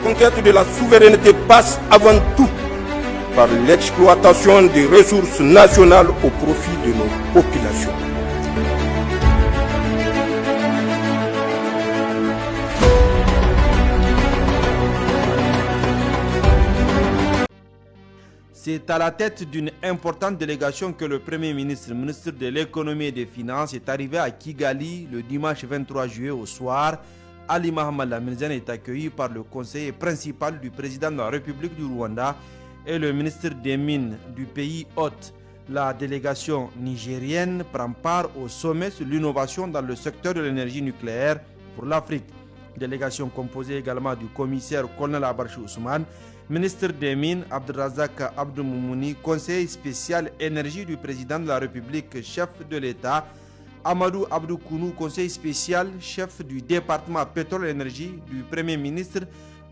conquête de la souveraineté passe avant tout par l'exploitation des ressources nationales au profit de nos populations. C'est à la tête d'une importante délégation que le Premier ministre, ministre de l'économie et des finances, est arrivé à Kigali le dimanche 23 juillet au soir. Ali Mohamed Laminzane est accueilli par le conseiller principal du président de la République du Rwanda et le ministre des Mines du pays hôte. La délégation nigérienne prend part au sommet sur l'innovation dans le secteur de l'énergie nucléaire pour l'Afrique. Délégation composée également du commissaire Colonel Abarchi Ousmane, ministre des Mines Abdelrazak Abdou Moumouni, conseiller spécial énergie du président de la République, chef de l'État, Amadou Abdou Kounou, conseiller spécial, chef du département pétrole et énergie du Premier ministre,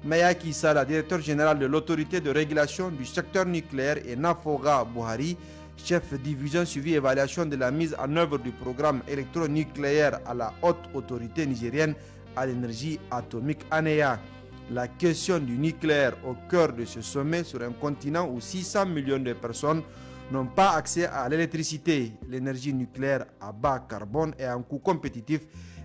Mayaki Sala, directeur général de l'autorité de régulation du secteur nucléaire, et Nafoga Bouhari, chef division suivi et évaluation de la mise en œuvre du programme électronucléaire à la haute autorité nigérienne à l'énergie atomique ANEA. La question du nucléaire au cœur de ce sommet sur un continent où 600 millions de personnes n'ont pas accès à l'électricité. L'énergie nucléaire à bas carbone et à un coût compétitif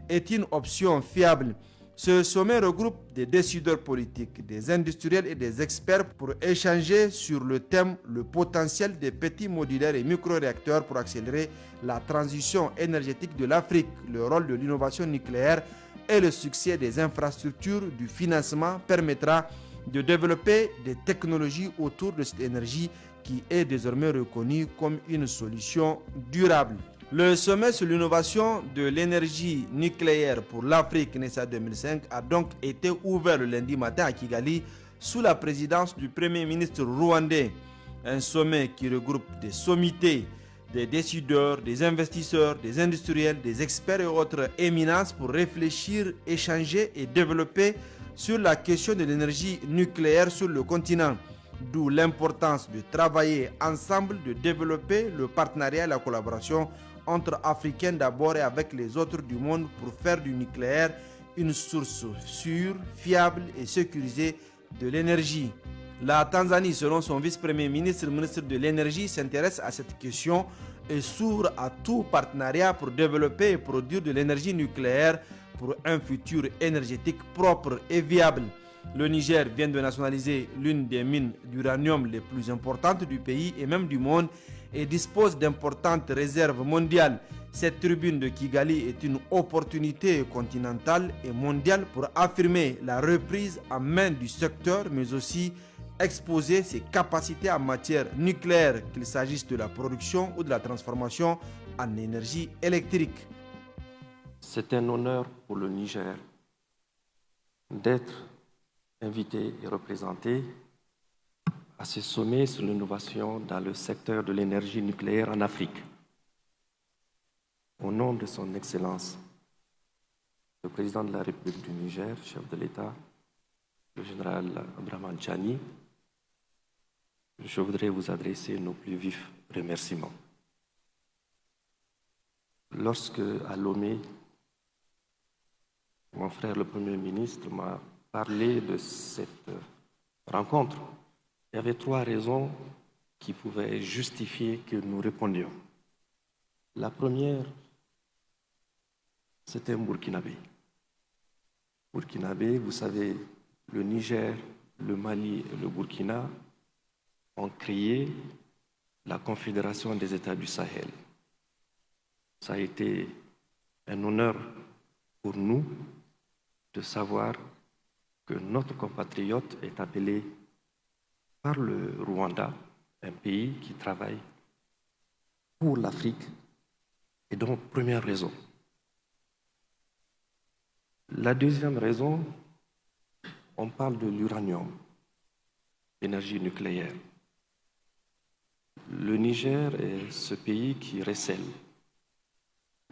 est une option fiable. Ce sommet regroupe des décideurs politiques, des industriels et des experts pour échanger sur le thème le potentiel des petits modulaires et micro-réacteurs pour accélérer la transition énergétique de l'Afrique, le rôle de l'innovation nucléaire et le succès des infrastructures du financement permettra de développer des technologies autour de cette énergie qui est désormais reconnue comme une solution durable. Le sommet sur l'innovation de l'énergie nucléaire pour l'Afrique NESA 2005 a donc été ouvert le lundi matin à Kigali sous la présidence du Premier ministre rwandais. Un sommet qui regroupe des sommités, des décideurs, des investisseurs, des industriels, des experts et autres éminences pour réfléchir, échanger et développer sur la question de l'énergie nucléaire sur le continent. D'où l'importance de travailler ensemble, de développer le partenariat et la collaboration entre Africains d'abord et avec les autres du monde pour faire du nucléaire une source sûre, fiable et sécurisée de l'énergie. La Tanzanie, selon son vice-premier ministre, ministre de l'énergie, s'intéresse à cette question et s'ouvre à tout partenariat pour développer et produire de l'énergie nucléaire pour un futur énergétique propre et viable. Le Niger vient de nationaliser l'une des mines d'uranium les plus importantes du pays et même du monde et dispose d'importantes réserves mondiales. Cette tribune de Kigali est une opportunité continentale et mondiale pour affirmer la reprise en main du secteur, mais aussi exposer ses capacités en matière nucléaire, qu'il s'agisse de la production ou de la transformation en énergie électrique. C'est un honneur pour le Niger d'être invité et représenté à ce sommet sur l'innovation dans le secteur de l'énergie nucléaire en Afrique. Au nom de son Excellence, le président de la République du Niger, chef de l'État, le général Abdrahmane Tchani, je voudrais vous adresser nos plus vifs remerciements. Lorsque, à Lomé, mon frère le Premier ministre m'a parlé de cette rencontre, il y avait 3 raisons qui pouvaient justifier que nous répondions. La première, c'était un Burkinabé. Burkinabé, vous savez, le Niger, le Mali et le Burkina ont créé la Confédération des États du Sahel. Ça a été un honneur pour nous de savoir que notre compatriote est appelé par le Rwanda, un pays qui travaille pour l'Afrique. Et donc, première raison. La deuxième raison, on parle de l'uranium, l'énergie nucléaire. Le Niger est ce pays qui recèle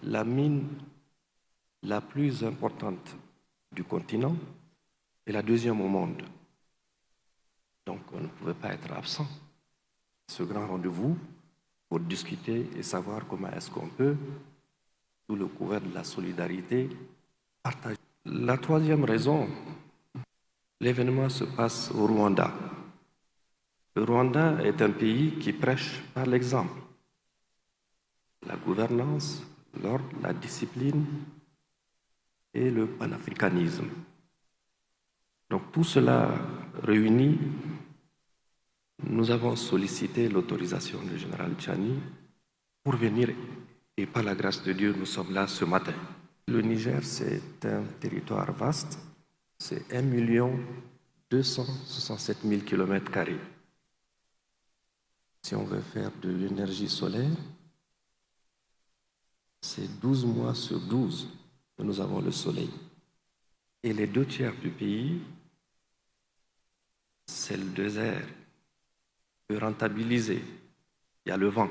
la mine la plus importante du continent et la deuxième au monde. Donc on ne pouvait pas être absent de ce grand rendez-vous pour discuter et savoir comment est-ce qu'on peut, sous le couvert de la solidarité, partager. La troisième raison, l'événement se passe au Rwanda. Le Rwanda est un pays qui prêche par l'exemple. La gouvernance, l'ordre, la discipline et le panafricanisme. Donc tout cela réuni, nous avons sollicité l'autorisation du général Tchani pour venir, et par la grâce de Dieu, nous sommes là ce matin. Le Niger, c'est un territoire vaste, c'est 1 267 000 km². Si on veut faire de l'énergie solaire, c'est 12 mois sur 12 que nous avons le soleil. Et les 2/3 du pays, c'est le désert. On peut rentabiliser. Il y a le vent.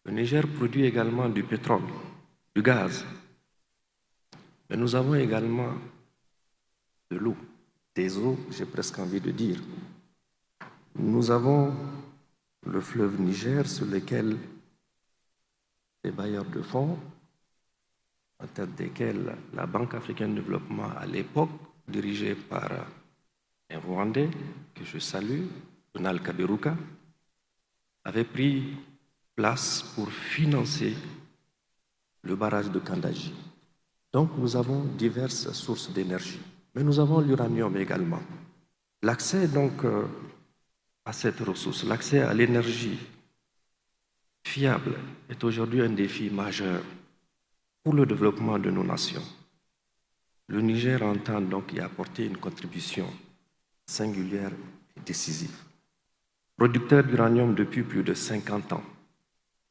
Le Niger produit également du pétrole, du gaz. Mais nous avons également de l'eau, des eaux, j'ai presque envie de dire. Nous avons le fleuve Niger sur lequel les bailleurs de fonds, en tête desquels la Banque africaine de développement à l'époque, dirigée par un Rwandais que je salue, Donald Kaberuka, avait pris place pour financer le barrage de Kandaji. Donc nous avons diverses sources d'énergie, mais nous avons l'uranium également. L'accès donc à cette ressource, l'accès à l'énergie fiable est aujourd'hui un défi majeur pour le développement de nos nations. Le Niger entend donc y apporter une contribution singulière et décisive. Producteur d'uranium depuis plus de 50 ans,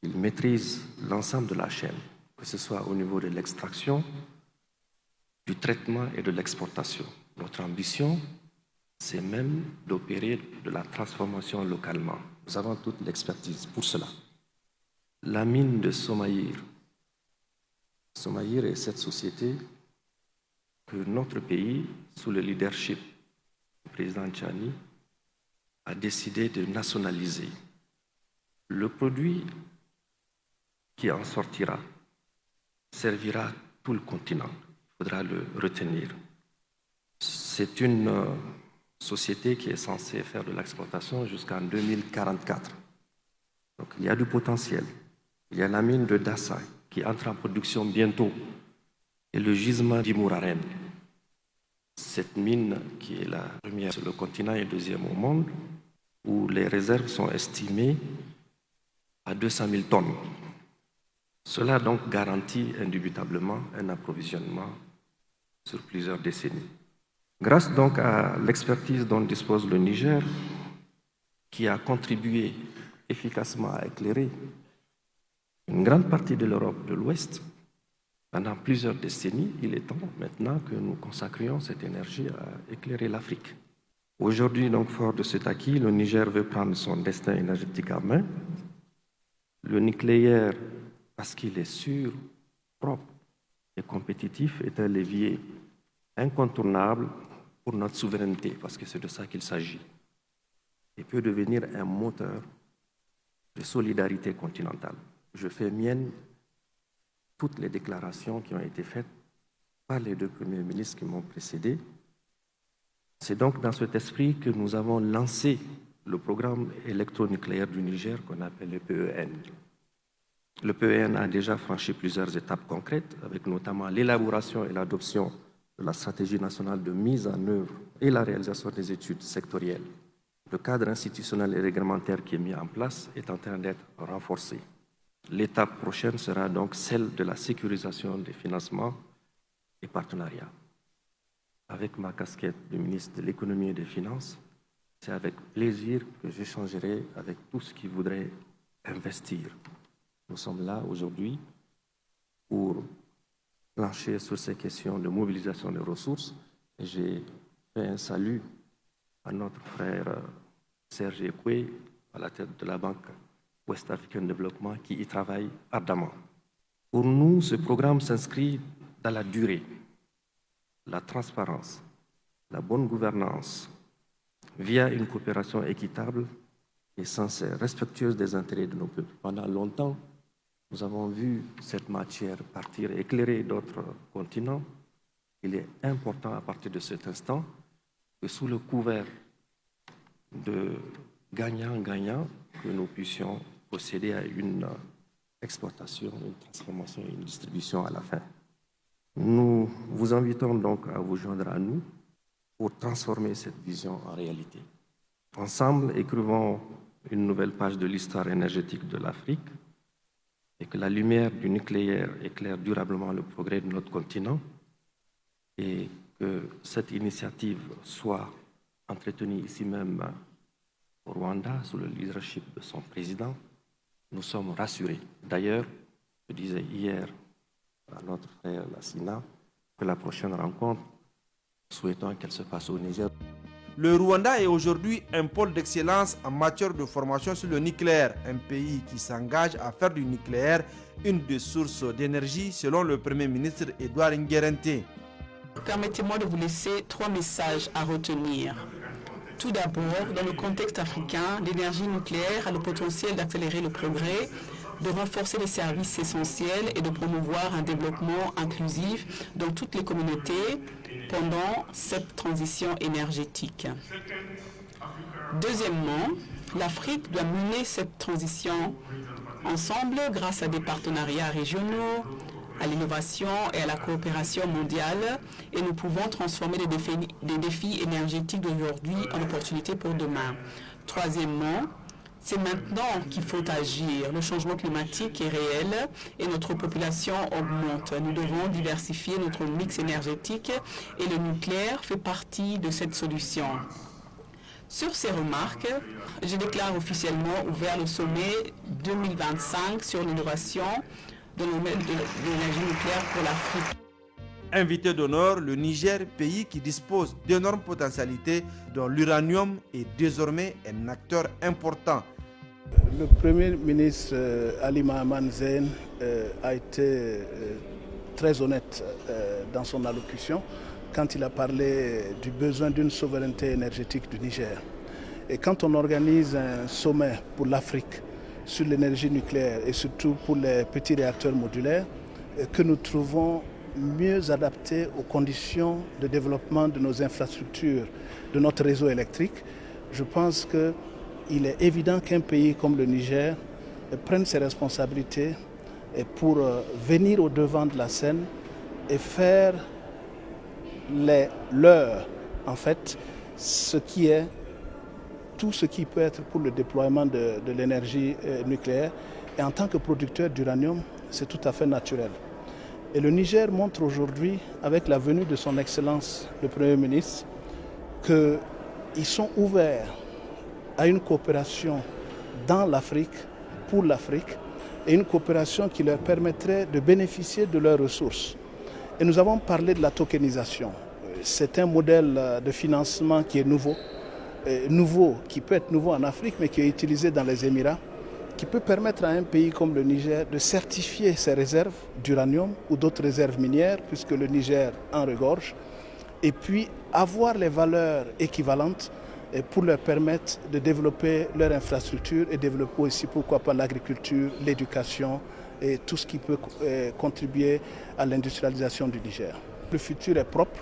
il maîtrise l'ensemble de la chaîne, que ce soit au niveau de l'extraction, du traitement et de l'exportation. Notre ambition, c'est même d'opérer de la transformation localement. Nous avons toute l'expertise pour cela. La mine de Somaïr. Somaïr est cette société que notre pays, sous le leadership du président Tchani, a décidé de nationaliser. Le produit qui en sortira servira tout le continent. Il faudra le retenir. C'est une société qui est censée faire de l'exploitation jusqu'en 2044. Donc il y a du potentiel. Il y a la mine de Dassa qui entre en production bientôt et le gisement d'Imouraren. Cette mine qui est la première sur le continent et deuxième au monde, où les réserves sont estimées à 200 000 tonnes. Cela donc garantit indubitablement un approvisionnement sur plusieurs décennies. Grâce donc à l'expertise dont dispose le Niger, qui a contribué efficacement à éclairer une grande partie de l'Europe de l'Ouest, pendant plusieurs décennies, il est temps maintenant que nous consacrions cette énergie à éclairer l'Afrique. Aujourd'hui, donc, fort de cet acquis, le Niger veut prendre son destin énergétique en main. Le nucléaire, parce qu'il est sûr, propre et compétitif, est un levier incontournable pour notre souveraineté, parce que c'est de ça qu'il s'agit. Il peut devenir un moteur de solidarité continentale. Je fais mienne toutes les déclarations qui ont été faites par les deux premiers ministres qui m'ont précédé. C'est donc dans cet esprit que nous avons lancé le programme électronucléaire du Niger qu'on appelle le PEN. Le PEN a déjà franchi plusieurs étapes concrètes, avec notamment l'élaboration et l'adoption de la stratégie nationale de mise en œuvre et la réalisation des études sectorielles. Le cadre institutionnel et réglementaire qui est mis en place est en train d'être renforcé. L'étape prochaine sera donc celle de la sécurisation des financements et partenariats. Avec ma casquette de ministre de l'économie et des finances, c'est avec plaisir que j'échangerai avec tous qui voudraient investir. Nous sommes là aujourd'hui pour plancher sur ces questions de mobilisation des ressources. Et j'ai fait un salut à notre frère Serge Ekwe, à la tête de la Banque West African Development, qui y travaille ardemment. Pour nous, ce programme s'inscrit dans la durée, la transparence, la bonne gouvernance, via une coopération équitable et sincère, respectueuse des intérêts de nos peuples. Pendant longtemps, nous avons vu cette matière partir éclairer d'autres continents. Il est important à partir de cet instant que sous le couvert de gagnant-gagnant, que nous puissions procéder à une exploitation, une transformation et une distribution à la fin. Nous vous invitons donc à vous joindre à nous pour transformer cette vision en réalité. Ensemble, écrivons une nouvelle page de l'histoire énergétique de l'Afrique et que la lumière du nucléaire éclaire durablement le progrès de notre continent et que cette initiative soit entretenue ici même au Rwanda sous le leadership de son président. Nous sommes rassurés. D'ailleurs, je disais hier à notre frère Lassina que la prochaine rencontre, souhaitons qu'elle se passe au Niger. Le Rwanda est aujourd'hui un pôle d'excellence en matière de formation sur le nucléaire, un pays qui s'engage à faire du nucléaire une des sources d'énergie selon le Premier ministre Edouard Nguerente. Permettez-moi de vous laisser 3 messages à retenir. Tout d'abord, dans le contexte africain, l'énergie nucléaire a le potentiel d'accélérer le progrès, de renforcer les services essentiels et de promouvoir un développement inclusif dans toutes les communautés pendant cette transition énergétique. Deuxièmement, l'Afrique doit mener cette transition ensemble grâce à des partenariats régionaux, à l'innovation et à la coopération mondiale, et nous pouvons transformer les défis énergétiques d'aujourd'hui en opportunités pour demain. Troisièmement, c'est maintenant qu'il faut agir. Le changement climatique est réel et notre population augmente. Nous devons diversifier notre mix énergétique et le nucléaire fait partie de cette solution. Sur ces remarques, je déclare officiellement ouvert le sommet 2025 sur l'innovation de l'énergie nucléaire pour l'Afrique. Invité d'honneur, le Niger, pays qui dispose d'énormes potentialités dont l'uranium est désormais un acteur important. Le Premier ministre Ali Mohamed Zein a été très honnête dans son allocution quand il a parlé du besoin d'une souveraineté énergétique du Niger. Et quand on organise un sommet pour l'Afrique sur l'énergie nucléaire et surtout pour les petits réacteurs modulaires que nous trouvons mieux adaptés aux conditions de développement de nos infrastructures, de notre réseau électrique, je pense qu'il est évident qu'un pays comme le Niger prenne ses responsabilités pour venir au devant de la scène et faire leur, en fait, tout ce qui peut être pour le déploiement de l'énergie nucléaire. Et en tant que producteur d'uranium, c'est tout à fait naturel. Et le Niger montre aujourd'hui, avec la venue de son Excellence, le Premier ministre, qu'ils sont ouverts à une coopération dans l'Afrique, pour l'Afrique, et une coopération qui leur permettrait de bénéficier de leurs ressources. Et nous avons parlé de la tokenisation. C'est un modèle de financement qui est nouveau, qui peut être nouveau en Afrique, mais qui est utilisé dans les Émirats, qui peut permettre à un pays comme le Niger de certifier ses réserves d'uranium ou d'autres réserves minières, puisque le Niger en regorge, et puis avoir les valeurs équivalentes pour leur permettre de développer leur infrastructure et développer aussi, pourquoi pas, l'agriculture, l'éducation et tout ce qui peut contribuer à l'industrialisation du Niger. Le futur est propre,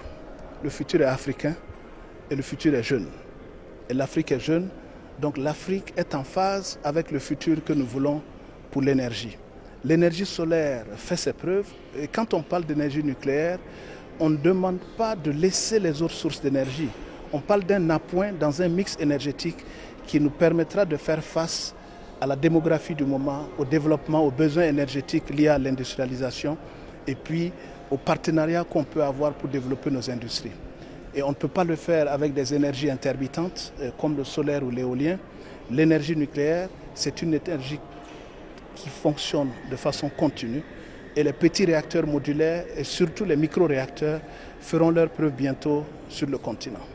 le futur est africain et le futur est jeune. Et l'Afrique est jeune, donc l'Afrique est en phase avec le futur que nous voulons pour l'énergie. L'énergie solaire fait ses preuves et quand on parle d'énergie nucléaire, on ne demande pas de laisser les autres sources d'énergie. On parle d'un appoint dans un mix énergétique qui nous permettra de faire face à la démographie du moment, au développement, aux besoins énergétiques liés à l'industrialisation et puis aux partenariats qu'on peut avoir pour développer nos industries. Et on ne peut pas le faire avec des énergies intermittentes comme le solaire ou l'éolien. L'énergie nucléaire, c'est une énergie qui fonctionne de façon continue et les petits réacteurs modulaires et surtout les micro-réacteurs feront leur preuve bientôt sur le continent.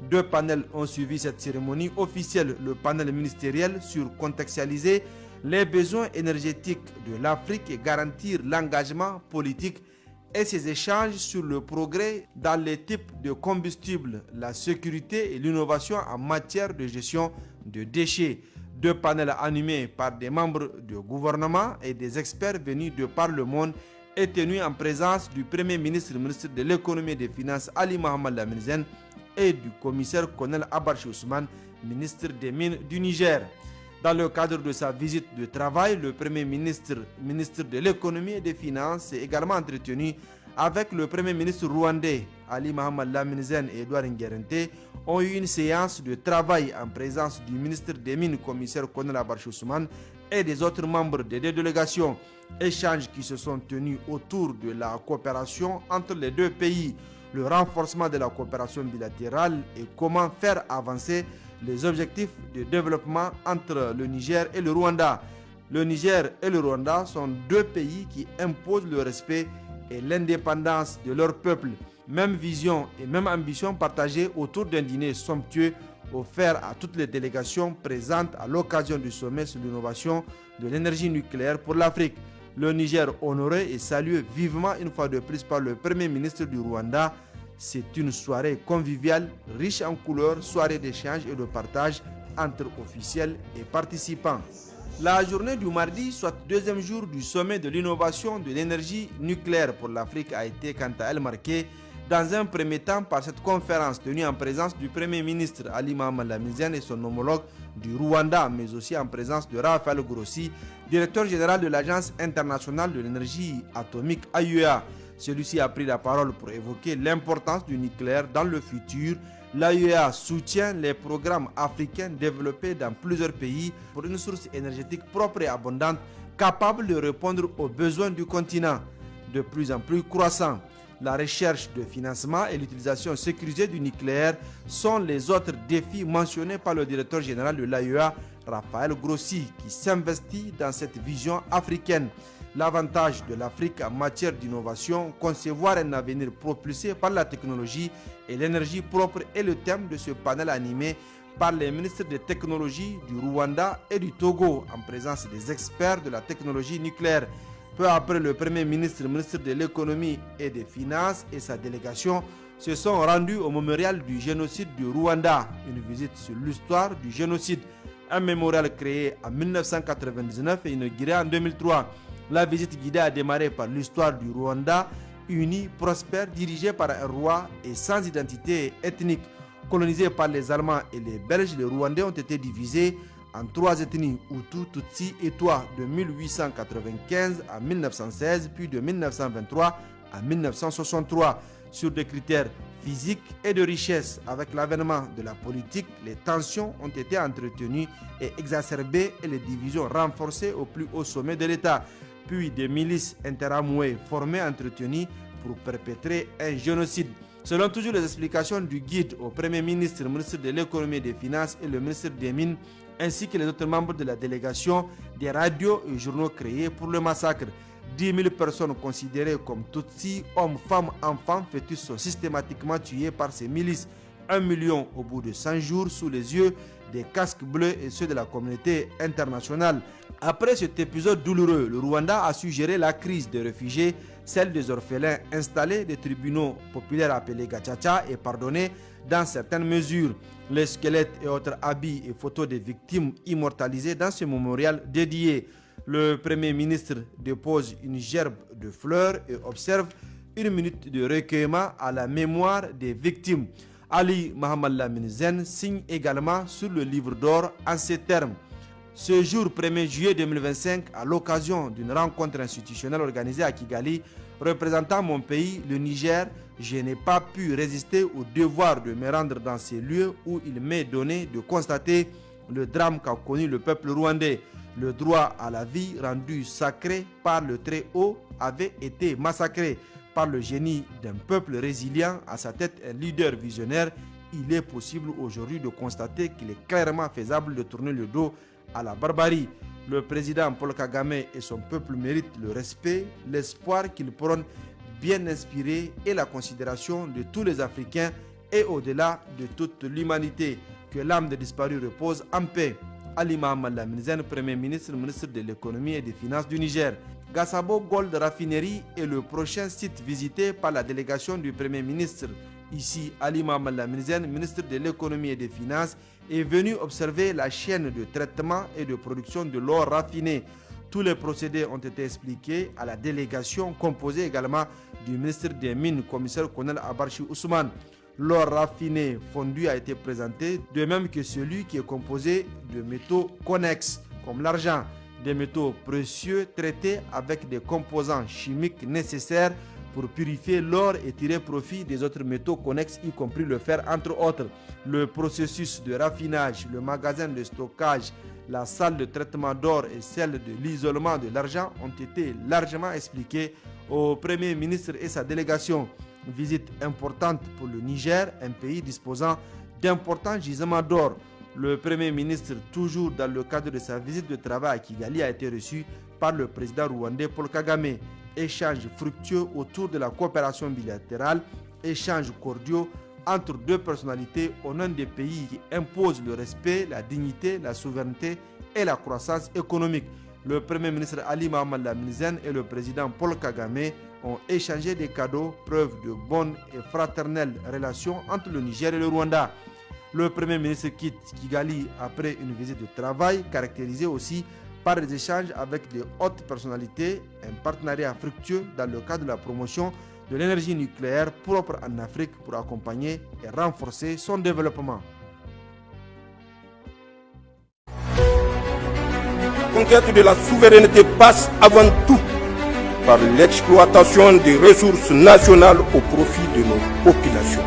2 panels ont suivi cette cérémonie officielle. Le panel ministériel sur contextualiser les besoins énergétiques de l'Afrique et garantir l'engagement politique et ses échanges sur le progrès dans les types de combustibles, la sécurité et l'innovation en matière de gestion de déchets. 2 panels animés par des membres du gouvernement et des experts venus de par le monde et tenus en présence du Premier ministre, le ministre de l'économie et des finances Ali Mohamed Lamine Zein, et du commissaire colonel Abarchi Ousmane, ministre des Mines du Niger. Dans le cadre de sa visite de travail, le Premier ministre, ministre de l'économie et des finances, s'est également entretenu avec le Premier ministre rwandais Ali Mohamed Laminzen et Edouard Nguerente ont eu une séance de travail en présence du ministre des Mines, commissaire colonel Abarchi Ousmane, et des autres membres des deux délégations. Échanges qui se sont tenus autour de la coopération entre les deux pays, le renforcement de la coopération bilatérale et comment faire avancer les objectifs de développement entre le Niger et le Rwanda. Le Niger et le Rwanda sont deux pays qui imposent le respect et l'indépendance de leur peuple. Même vision et même ambition partagées autour d'un dîner somptueux offert à toutes les délégations présentes à l'occasion du sommet sur l'innovation de l'énergie nucléaire pour l'Afrique. Le Niger honoré et salué vivement une fois de plus par le Premier ministre du Rwanda. C'est une soirée conviviale, riche en couleurs, soirée d'échange et de partage entre officiels et participants. La journée du mardi, soit deuxième jour du sommet de l'innovation de l'énergie nucléaire pour l'Afrique, a été quant à elle marquée dans un premier temps par cette conférence tenue en présence du Premier ministre Ali Mohamed Laminzen et son homologue du Rwanda, mais aussi en présence de Raphaël Grossi, directeur général de l'Agence internationale de l'énergie atomique AIEA. Celui-ci a pris la parole pour évoquer l'importance du nucléaire dans le futur. L'AIEA soutient les programmes africains développés dans plusieurs pays pour une source énergétique propre et abondante, capable de répondre aux besoins du continent, de plus en plus croissant. La recherche de financement et l'utilisation sécurisée du nucléaire sont les autres défis mentionnés par le directeur général de l'AIEA, Raphaël Grossi, qui s'investit dans cette vision africaine. L'avantage de l'Afrique en matière d'innovation, concevoir un avenir propulsé par la technologie et l'énergie propre est le thème de ce panel animé par les ministres des technologies du Rwanda et du Togo en présence des experts de la technologie nucléaire. Peu après, le Premier ministre, ministre de l'économie et des finances et sa délégation se sont rendus au mémorial du génocide du Rwanda, une visite sur l'histoire du génocide, un mémorial créé en 1999 et inauguré en 2003. La visite guidée a démarré par l'histoire du Rwanda, uni, prospère, dirigé par un roi et sans identité ethnique. Colonisé par les Allemands et les Belges, les Rwandais ont été divisés en trois ethnies, Hutu, Tutsi et Twa, de 1895 à 1916, puis de 1923 à 1963, sur des critères physiques et de richesse. Avec l'avènement de la politique, les tensions ont été entretenues et exacerbées et les divisions renforcées au plus haut sommet de l'État, puis des milices interamouées formées, entretenues pour perpétrer un génocide. Selon toujours les explications du guide au Premier ministre, le ministre de l'économie et des finances et le ministre des Mines, ainsi que les autres membres de la délégation, des radios et journaux créés pour le massacre. 10 000 personnes considérées comme Tutsis, hommes, femmes, enfants, fœtus sont systématiquement tués par ces milices. 1 million au bout de 100 jours sous les yeux des casques bleus et ceux de la communauté internationale. Après cet épisode douloureux, le Rwanda a su gérer la crise des réfugiés, celle des orphelins, installer des tribunaux populaires appelés Gachacha et pardonnés dans certaines mesures. Les squelettes et autres habits et photos des victimes immortalisés dans ce mémorial dédié. Le Premier ministre dépose une gerbe de fleurs et observe une minute de recueillement à la mémoire des victimes. Ali Mohamed Laminzen signe également sur le livre d'or en ces termes. Ce jour 1er juillet 2025, à l'occasion d'une rencontre institutionnelle organisée à Kigali, représentant mon pays, le Niger, je n'ai pas pu résister au devoir de me rendre dans ces lieux où il m'est donné de constater le drame qu'a connu le peuple rwandais. Le droit à la vie rendu sacré par le Très-Haut avait été massacré par le génie d'un peuple résilient, à sa tête un leader visionnaire. Il est possible aujourd'hui de constater qu'il est clairement faisable de tourner le dos à la barbarie. Le président Paul Kagame et son peuple méritent le respect, l'espoir qu'il prône bien inspiré et la considération de tous les Africains et au-delà de toute l'humanité. Que l'âme des disparus repose en paix. Ali Mohamed Laminzen, Premier ministre, ministre de l'économie et des finances du Niger. Gassabo Gold Raffinerie est le prochain site visité par la délégation du Premier ministre. Ici, Ali Mohamed Laminzen, ministre de l'économie et des finances, est venu observer la chaîne de traitement et de production de l'or raffiné. Tous les procédés ont été expliqués à la délégation composée également du ministre des Mines, commissaire colonel Abarchi Ousmane. L'or raffiné fondu a été présenté, de même que celui qui est composé de métaux connexes, comme l'argent, des métaux précieux traités avec des composants chimiques nécessaires pour purifier l'or et tirer profit des autres métaux connexes, y compris le fer, entre autres. Le processus de raffinage, le magasin de stockage, la salle de traitement d'or et celle de l'isolement de l'argent ont été largement expliqués au Premier ministre et sa délégation. Visite importante pour le Niger, un pays disposant d'importants gisements d'or. Le Premier ministre, toujours dans le cadre de sa visite de travail à Kigali, a été reçu par le président rwandais Paul Kagame. Échanges fructueux autour de la coopération bilatérale, échanges cordiaux entre deux personnalités au nom des pays qui imposent le respect, la dignité, la souveraineté et la croissance économique. Le Premier ministre Ali Mohamed Lamine et le président Paul Kagame ont échangé des cadeaux, preuve de bonnes et fraternelles relations entre le Niger et le Rwanda. Le Premier ministre quitte Kigali après une visite de travail caractérisée aussi par des échanges avec de hautes personnalités, un partenariat fructueux dans le cadre de la promotion de l'énergie nucléaire propre en Afrique pour accompagner et renforcer son développement. La conquête de la souveraineté passe avant tout par l'exploitation des ressources nationales au profit de nos populations.